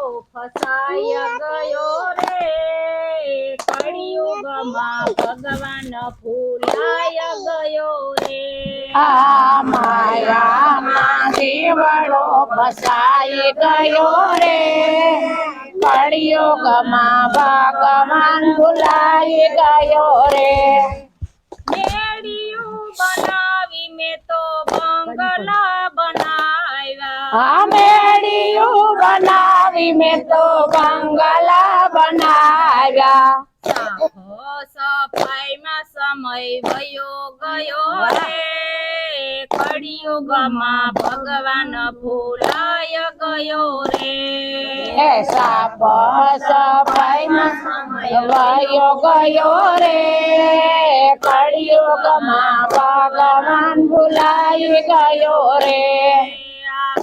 ફસાય ગયો રે કળિયુગમાં ભગવાન ભૂલાય ગયો રે આ માયામાં જીવડો ફસાઈ ગયો રે કળિયુગમાં ભગવાન ભૂલાઈ ગયો રે મેળિયું બનાવી મેં તો બંગલા બનાવ્યા આ મેળિયું બનાવી મેં તો બંગલા બનાવ્યા સફાઈમાં સમય વયો ગયો રે કળિયુગમાં ભગવાન ભૂલાય ગયો રે સાફ સફાઈમાં વયો ગયો રે કળિયુગમાં ભગવાન ભૂલાઈ ગયો રે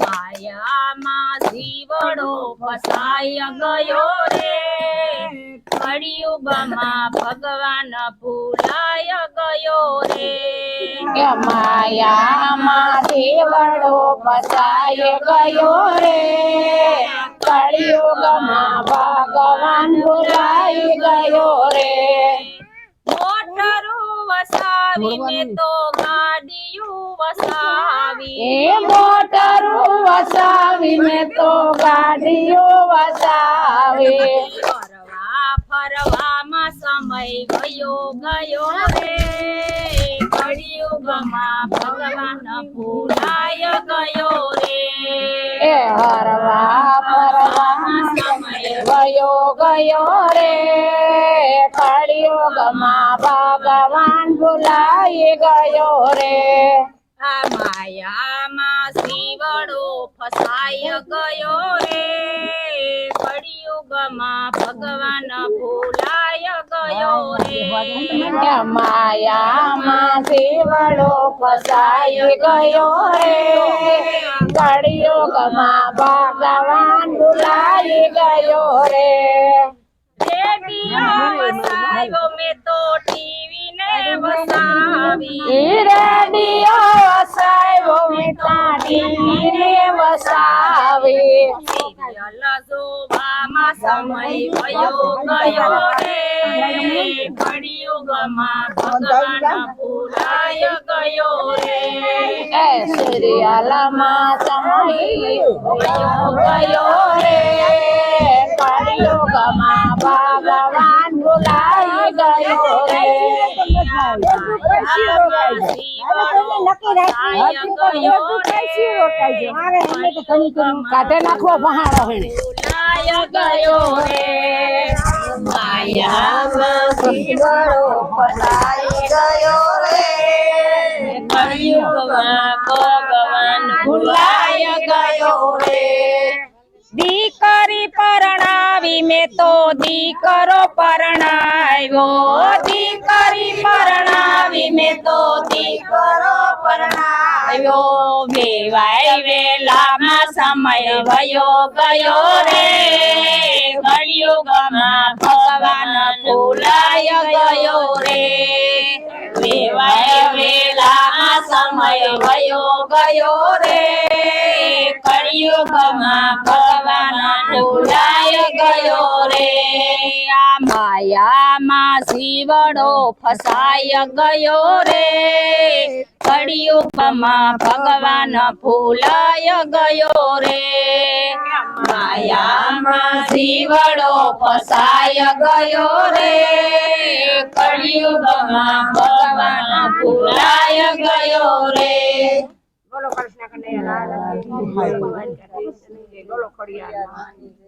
માયામાં જીવડો ફસાય ગયો રે કળિયુગમાં ભગવાન ભૂલાય ગયો રે માયામાં જીવડો ફસાઈ ગયો રે કળિયુગમાં ભગવાન ભૂલાઈ ગયો રે મોટરું વસાવી મેં તો ગાડીયું વસાવી મોટરું વસાવી મેં તો ગાડીઓ વસાવી ફરવામાં સમય ગયો ગયો રે કળિયુગમાં ભગવાન ભૂલાય ગયો રે હરવા ફરવામાં સમય વયો ગયો રે કળિયુગમાં ભગવાન ભૂલાઈ ગયો રે આ માયામાં શિવડો ફસાય ગયો રે કળિયુગમાં ભગવાન ભૂલાય ગયો રે માયામાં શિવડો ફસાઈ ગયો રે કળિયુગમાં ભગવાન ભૂલાઈ ગયો રે રેડિયો વસાવ્યો મેં તો ટીવી ને વસાવી રેડિયો વસાવ્યો મેં તો ટીવી ને વસાવી સિરિયલ જોવામાં સમય વયો ગયો રે કળિયુગમાં ભગવાન ભૂલાય ગયો રે સિરિયલમાં સમય વયો ગયો રે કળિયુગમાં ભગવાન ભૂલાઈ ગયો રે કાઢે નાખવો પહાડો હેણે ભૂલાય ગયો રે માયામાં શિવડો ફસાઈ ગયો રે કળિયુગમાં ભગવાન ભૂલાય ગયો રે દીકરી પરણાવી મેં તો દીકરો પરણાવ્યો દીકરી પરણાવી મેં તો દીકરો પરણાવ્યો વેવાય વેલામાં સમય વયો ગયો રે કળિયુગમાં ભગવાન ભૂલાય ગયો રે વેવાય વેલામાં સમય વયો ગયો રે કળિયુગમાં ભગવાન ભૂલાય ગયો રે આ માયામાં શિવડો ફસાય ગયો રે કળિયુગમાં ભગવાન ભૂલાય ગયો રે માયામાં શિવડો ફસાય ગયો રે કળિયુગમાં ભગવાન ભૂલાય ગયો રે બોલો કૃષ્ણ કનૈયા લાલ કી જય. બોલો ખોડિયાર.